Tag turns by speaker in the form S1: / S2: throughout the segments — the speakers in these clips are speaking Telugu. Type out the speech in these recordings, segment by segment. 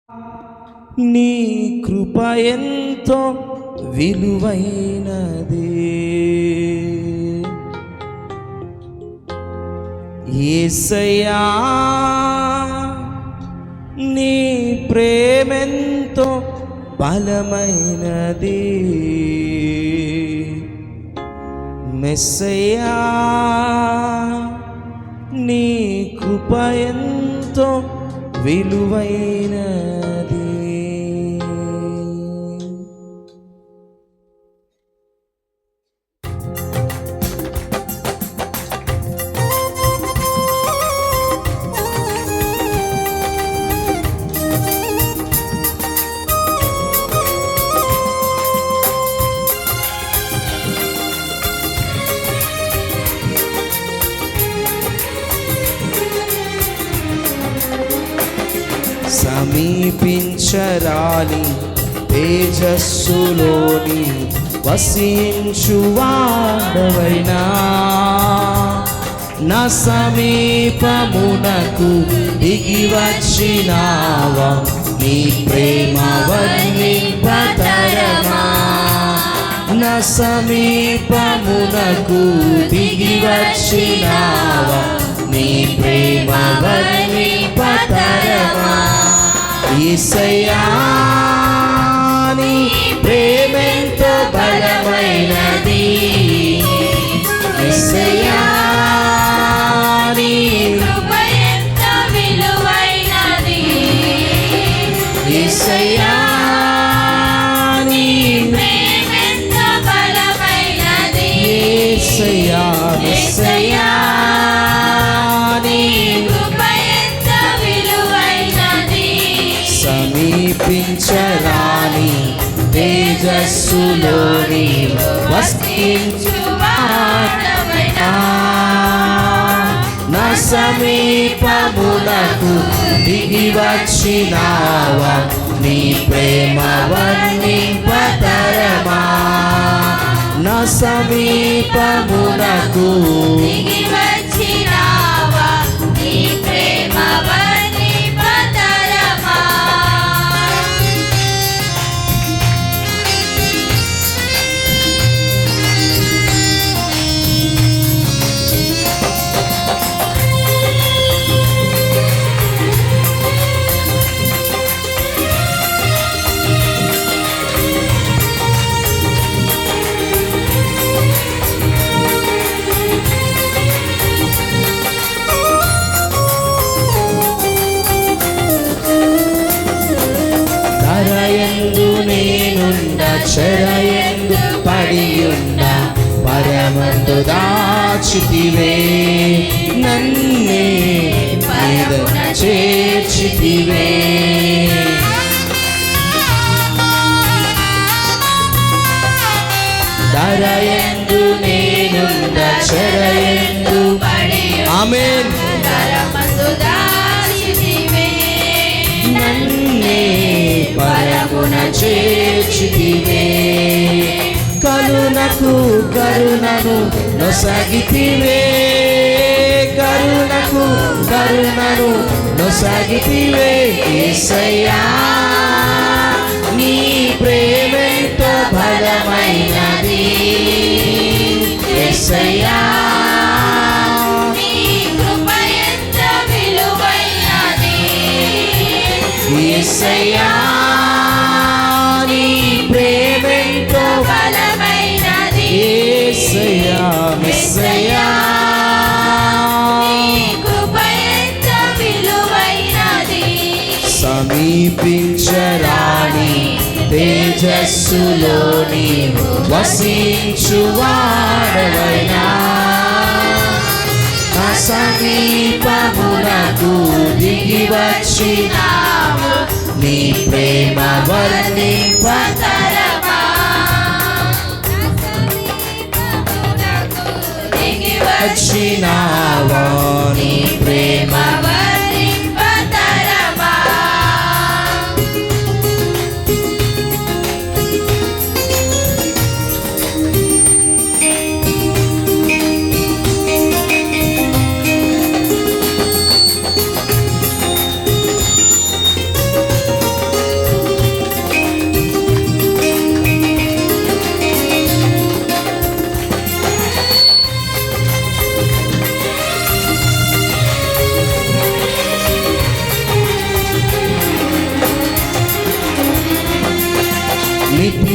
S1: నీ కృప ఎంతో విలువైనది యేసయ్యా, నీ ప్రేమెంతో బలమైనది మెస్సయ్యా, నీ కృప ఎంతో విలువైనది. సమీపించరాని తేజస్సులోని వసించువాడవైనా నా సమీపమునకు దిగి వచ్చినావా, నీ ప్రేమ వర్ణింపతరమా. నా సమీపమునకు దిగి వచ్చినావా, నీ ప్రేమ వర్ణింపతరమా. యేసయ్యా, నీ ప్రేమెంతో బలమైనది. యేసయ్యా, నీ
S2: కృప ఎంతో విలువైనది.
S1: యేసయ్యా, నీ
S2: ప్రేమెంతో బలమైనది.
S1: యేసయ్యా, యేసయ్యా, నీ
S2: కృప ఎంతో విలువైనది.
S1: సమీపించరాని తేజస్సులోని వసించువాడవైనా నా సమీపమునకు దిగి వచ్చినావా, నీ ప్రేమ వర్ణింపతరమా. నా సమీపమునకు
S2: దిగి వచ్చినావా, నీ ప్రేమ వర్ణింపతరమా.
S1: ధరయందు నేనుండ చెరయందు పడియుండ పరమందు దాచితివే, నన్నే పదమున చేర్చితివే. ధరయందు నేనుండ చెరయందు ఆమేన్
S2: పరమందు దాచితివే,
S1: నన్నే పరమున చేర్చితివే. కరుణకు కరుణను నొసగితివే, కరుణకు కరుణను నొసగితివే. యేసయ్యా, నీ ప్రేమెంతో బలమైనది. యేసయ్యా,
S2: నీ కృప ఎంతో విలువైనది.
S1: యేసయ్యా, నీ ప్రేమెంతో
S2: బలమైనది.
S1: యేసయ్యా, మెస్సయ్యా,
S2: నీ కృప ఎంతో విలువైనది.
S1: సమీపించరాని తేజస్సులోని వసించువాడవైనా నా సమీపమునకు దిగి వచ్చినావా, నీ ప్రేమ వర్ణింపతరమా.
S2: దిగి
S1: వచ్చినావా, నీ ప్రేమ
S2: వర్ణింపతరమా.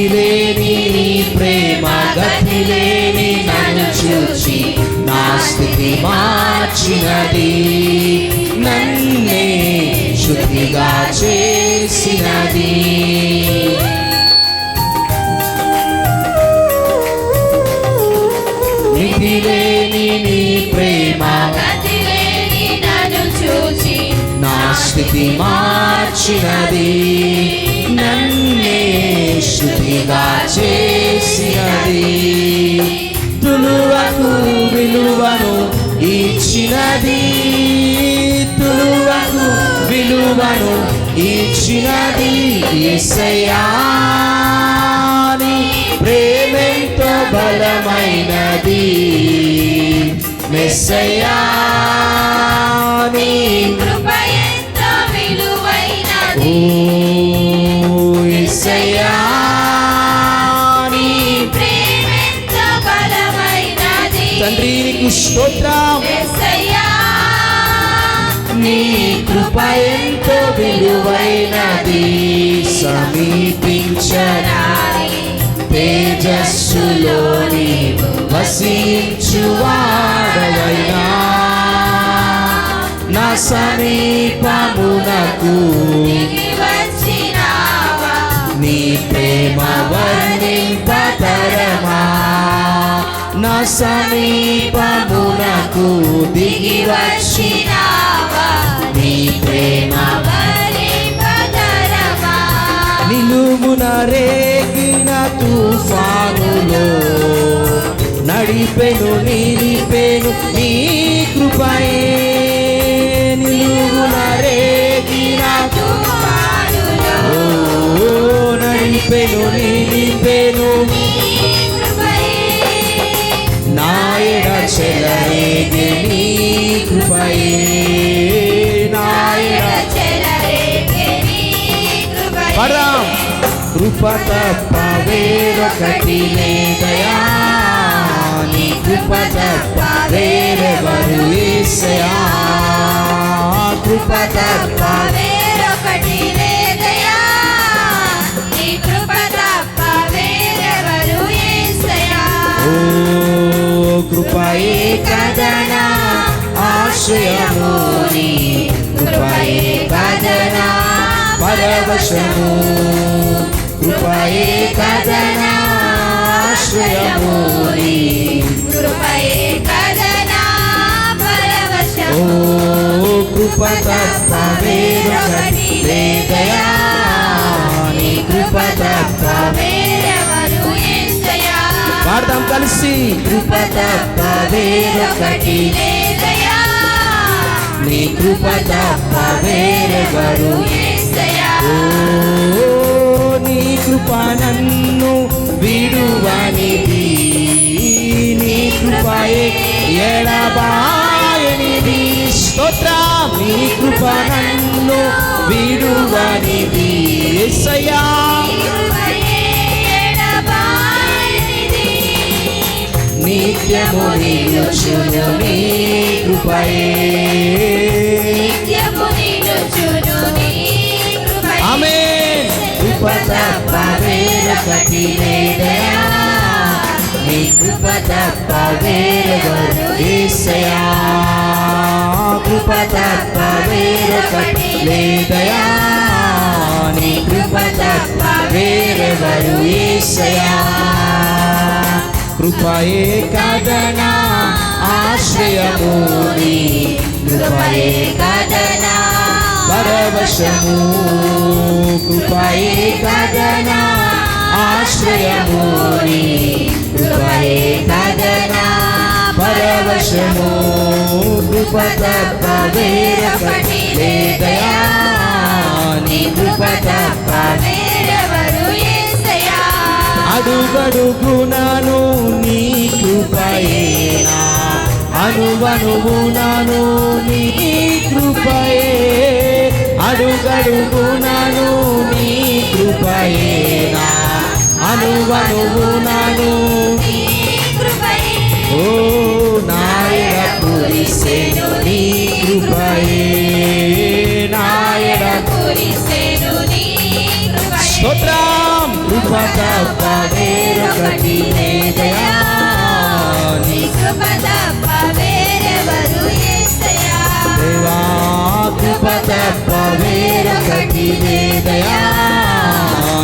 S1: మితిలేని నీ ప్రేమ గతిలేని నన్ను చూచి నా స్థితి మార్చినది, నన్నే శుద్ధిగా చేసినది. మితిలేని నీ ప్రేమ
S2: గతిలేని నన్ను చూచి
S1: నా స్థితి మార్చినది, నన్నే శుద్ధిగా చేసినది. తులువకు విలువను ఇచ్చినది, తులువకు విలువను ఇచ్చినది. యేసయ్యా నీ ప్రేమెంతో బలమైనది, మెస్సయ్యా నీ
S2: కృప ఎంతో విలువైనది.
S1: ఓ యేసయ్యా నీ
S2: ప్రేమ ఎంతో బలమైనది.
S1: తండ్రి నీకు స్తోత్రం.
S2: యేసయ్యా
S1: నీ కృప ఎంతో విలువైనది, సమీపించరాని తేజస్సులో నీవు వసించువాడవైనా, నా సమీపమునకు
S2: దిగి వచ్చినావా.
S1: నీ ప్రేమ వర్ణింపతరమా, నా సమీపమునకు దిగి వచ్చి
S2: వచ్చినావా.
S1: నీ ప్రేమ
S2: వర్ణింపతరమా.
S1: నిలువున రేగిన తుఫానులో నడిపెను నిలిపెను నీ కృపయే, నిలువున రేగిన
S2: తుఫానులో
S1: ఓ నడిపెను నిలిపెను
S2: నీ కృపయే.
S1: నాయడ చెలరేగే నీ కృపయే, నాయడ
S2: చెలరేగే నీ కృపయే.
S1: పరం కృప తప్ప వేరొకటి లేదయా, నీ కృప తప్ప వేరెవరు యేసయ్యా, కృప తప్ప
S2: వేరొకటి లేదయా, నీ కృప తప్ప వేరెవరు యేసయ్యా.
S1: ఓ కృపయే కదనా ఆశ్రయము, నీ కృపయే కదనా పరవశము, కృపయే కదనా ఆశ్రయము, నీ
S2: కృపయే కదనా పరవశము.
S1: ఓ కృప తప్ప వేరొకటి లేదయా, నీ కృప తప్ప
S2: వేరెవరు యేసయ్యా.
S1: పాడదాం కలిసి. కృప తప్ప వేరొకటి
S2: లేదయా,
S1: నీ కృప తప్ప వేరెవరు
S2: యేసయ్యా.
S1: ఓ నీ కృప నన్ను విడువనిది, నీ కృపయే ఎడబాయనిది. స్తోత్రం. నీ కృప నన్ను విడువనిది, యేసయ్యా
S2: కృపయే ఎడబాయనిది.
S1: నిత్యము నిలుచును నీ కృపయే.
S2: నిత్యము నిలుచును నీ కృపయే.
S1: ఆమేన్. కృప తప్ప వేరొకటి లేదయా, నీ కృప తప్ప వేరెవరు యేసయ్యా, కృప తప్ప వేరొకటి లేదయా, నీ కృప తప్ప వేరెవరు యేసయ్యా. కృపయే కదనా ఆశ్రయము, నీ కృపయే కదనా పరవశము, కృపయే కదనా ఆశ్రయము, నీ కృపయే కదనా పరవశము, కృప తప్ప వేరొకటి లేదయా, నీ కృప తప్ప
S2: వేరెవరు యేసయ్యా.
S1: అడుగడుగునను నీ కృపయేనా, అనువనువునను నీ కృపయే, అడుగడుగునను నీ కృపయేనా, అనువనువునను
S2: నీ కృపయే.
S1: ఓ నాయడ కురిసెను నీ కృపయే, నాయడ
S2: కురిసెను నీ కృపయే.
S1: స్తోత్రం. కృప కృప తప్ప వేరొకటి లేదయా,
S2: నీ కృప తప్ప వేరెవరు యేసయ్యా.
S1: దేవా కృప తప్ప వేరొకటి లేదయా,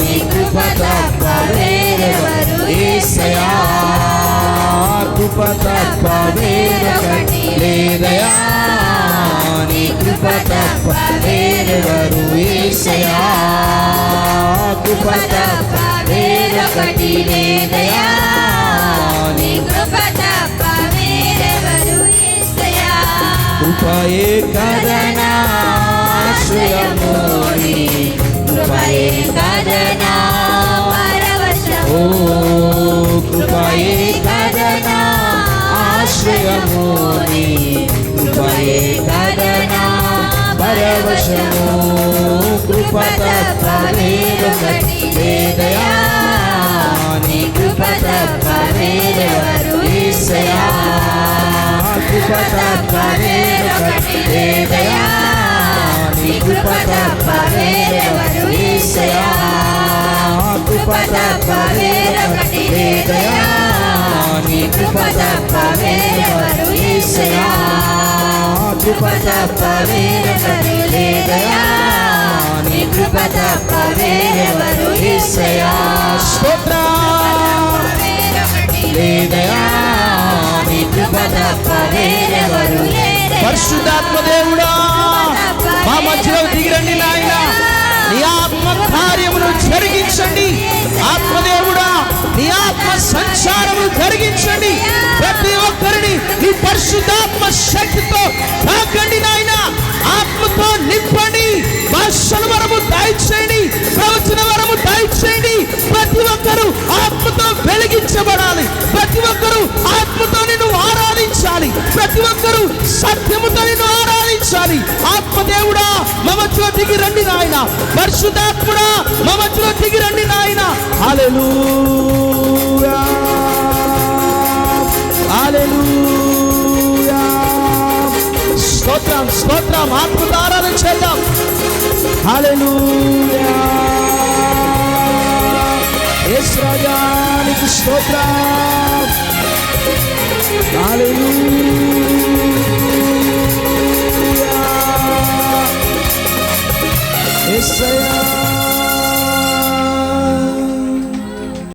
S1: నీ కృప తప్ప వేరెవరు యేసయ్యా, కృప తప్ప వేరొకటి లేదయా, నీ కృప తప్ప వేరెవరు యేసయ్యా, కృప తప్ప వేరొకటి లేదయా,
S2: నీ కృప తప్ప వేరెవరు యేసయ్యా.
S1: కృపయే కదనా ఆశ్రయము, నీ
S2: కృపయే కదనా పరవశము.
S1: ఓ కృపయే కదనా ఆశ్రయము, నీ కృపయే కదనా పరవశము, కృప తప్ప వేరొకటి లేదయా, నీ కృప తప్ప వేరెవరు యేసయ్యా, కృప తప్ప వేరొకటి లేదయా, నీ కృప తప్ప వేరెవరు యేసయ్యా, కృప తప్ప వేరొకటి లేదయా, నీ కృప తప్ప వేరెవరు యేసయ్యా, కృప తప్ప వేరొకటి లేదయా, నీ కృప తప్ప వేరెవరు యేసయ్యా. స్తోత్రం లేదయా, నీ కృప తప్ప వేరెవరు. పరిశుద్ధాత్మ దేవుడా మా మధ్యలో దిగిరండి నాయన, నీ ఆత్మ కార్యమును జరిగించండి. ఆత్మదేవుడా నీ ఆత్మ సంచారము జరిగించండి. ప్రతి ఒక్కరిని నీ పరిశుద్ధాత్మ శక్తితో తాకండి నాయన, ఆత్మతో నింపండి. భాషల వరము దయచేయండి, ప్రవచన వరము దయచేయండి. ప్రతి ఒక్కరూ ఆత్మతో వెలిగించబడాలి, ప్రతి ఒక్కరూ ఆత్మతో నిన్ను ఆరాధించాలి, ప్రతి ఒక్కరూ సత్యముతో నిన్ను ఆరాధించాలి. ఆత్మదేవుడా మా మధ్యలో దిగి రండి నాయన, పరిశుద్ధాత్ముడా మా మధ్యలో దిగి రండి నాయన. హల్లెలూయా హల్లెలూయా. స్తోత్రం స్తోత్రం, ఆత్మతో ఆరాధన చేద్దాం. హల్లెలూయా యేసు రాజా నీకు స్తోత్రం. హల్లెలూయా.